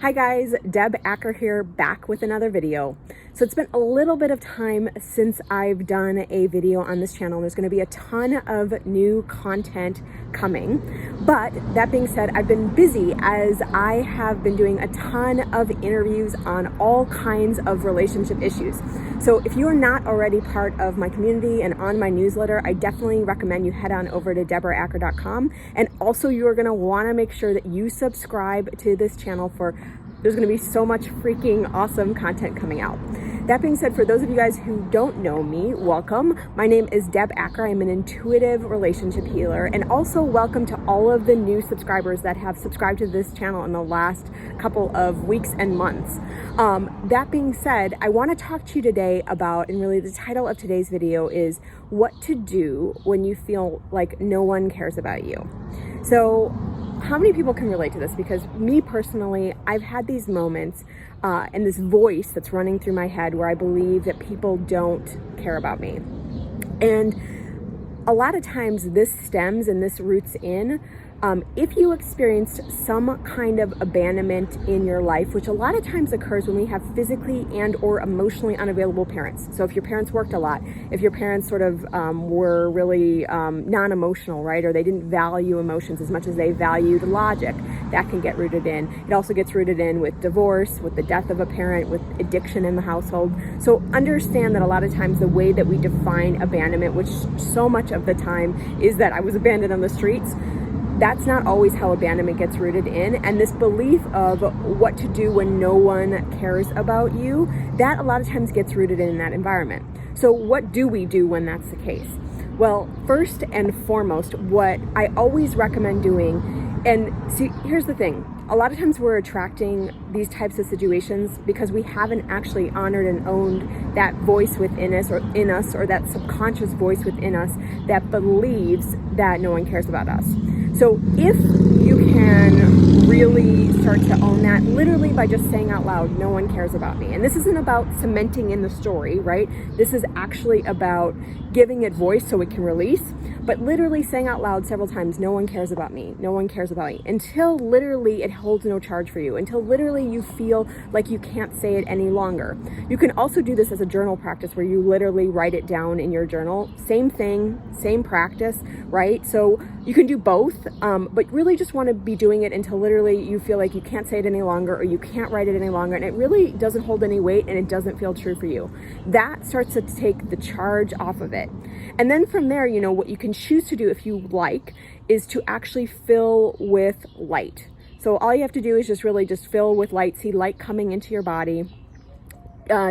Hi guys, Deb Acker here, back with another video. So it's been a little bit of time since I've done a video on this channel. There's going to be a ton of new content coming. But that being said, I've been busy as I have been doing a ton of interviews on all kinds of relationship issues. So if you are not already part of my community and on my newsletter, I definitely recommend you head on over to deboraacker.com. And also you are going to want to make sure that you subscribe to this channel there's going to be so much freaking awesome content coming out. That being said, for those of you guys who don't know me, welcome. My name is Deb Acker. I'm an intuitive relationship healer, and also welcome to all of the new subscribers that have subscribed to this channel in the last couple of weeks and months. That being said, I want to talk to you today about, and really the title of today's video is what to do when you feel like no one cares about you. So how many people can relate to this? Because me personally, I've had these moments and this voice that's running through my head where I believe that people don't care about me. And a lot of times this stems and this roots in if you experienced some kind of abandonment in your life, which a lot of times occurs when we have physically and or emotionally unavailable parents. So if your parents worked a lot, if your parents sort of were really non-emotional, right? Or they didn't value emotions as much as they valued logic, that can get rooted in. It also gets rooted in with divorce, with the death of a parent, with addiction in the household. So understand that a lot of times the way that we define abandonment, which so much of the time is that I was abandoned on the streets, that's not always how abandonment gets rooted in. And this belief of what to do when no one cares about you, that a lot of times gets rooted in that environment. So what do we do when that's the case? Well, first and foremost, what I always recommend doing, and see, here's the thing. A lot of times we're attracting these types of situations because we haven't actually honored and owned that voice within us, or in us, or that subconscious voice within us that believes that no one cares about us. So if you can really start to own that, literally by just saying out loud, no one cares about me. And this isn't about cementing in the story, right? This is actually about giving it voice so it can release, but literally saying out loud several times, no one cares about me, no one cares about me, until literally it holds no charge for you, until literally you feel like you can't say it any longer. You can also do this as a journal practice where you literally write it down in your journal. Same thing, same practice, right? So you can do both, but really just want to be doing it until literally you feel like you can't say it any longer, or you can't write it any longer, and it really doesn't hold any weight and it doesn't feel true for you. That starts to take the charge off of it. And then from there, you know, what you can choose to do if you like is to actually fill with light. So all you have to do is just really just fill with light, see light coming into your body.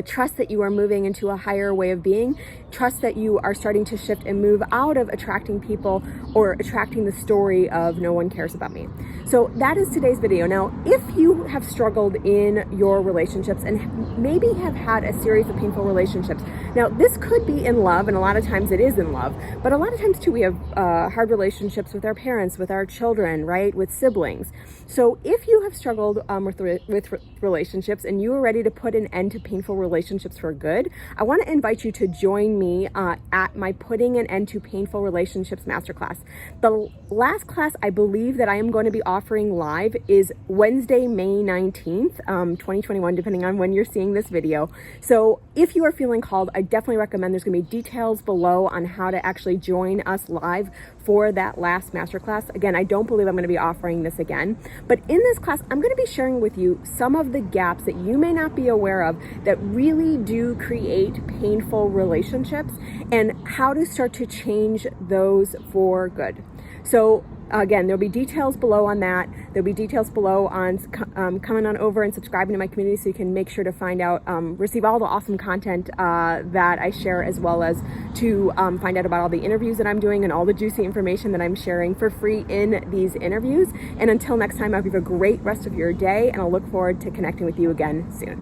Trust that you are moving into a higher way of being. Trust that you are starting to shift and move out of attracting people or attracting the story of no one cares about me. So that is today's video. Now, if you have struggled in your relationships and maybe have had a series of painful relationships, now this could be in love, and a lot of times it is in love, but a lot of times too we have hard relationships with our parents, with our children, right, with siblings. So if you have struggled with relationships and you are ready to put an end to painful relationships for good, I want to invite you to join me at my Putting an End to Painful Relationships Masterclass. The last class I believe that I am going to be offering live is Wednesday, May 19th, 2021, depending on when you're seeing this video. So if you are feeling called, I definitely recommend, there's going to be details below on how to actually join us live for that last masterclass. Again, I don't believe I'm going to be offering this again, but in this class, I'm going to be sharing with you some of the gaps that you may not be aware of that really do create painful relationships and how to start to change those for good. So again, there'll be details below on that. There'll be details below on coming on over and subscribing to my community so you can make sure to find out, receive all the awesome content that I share, as well as to find out about all the interviews that I'm doing and all the juicy information that I'm sharing for free in these interviews. And until next time, I hope you have a great rest of your day, and I'll look forward to connecting with you again soon.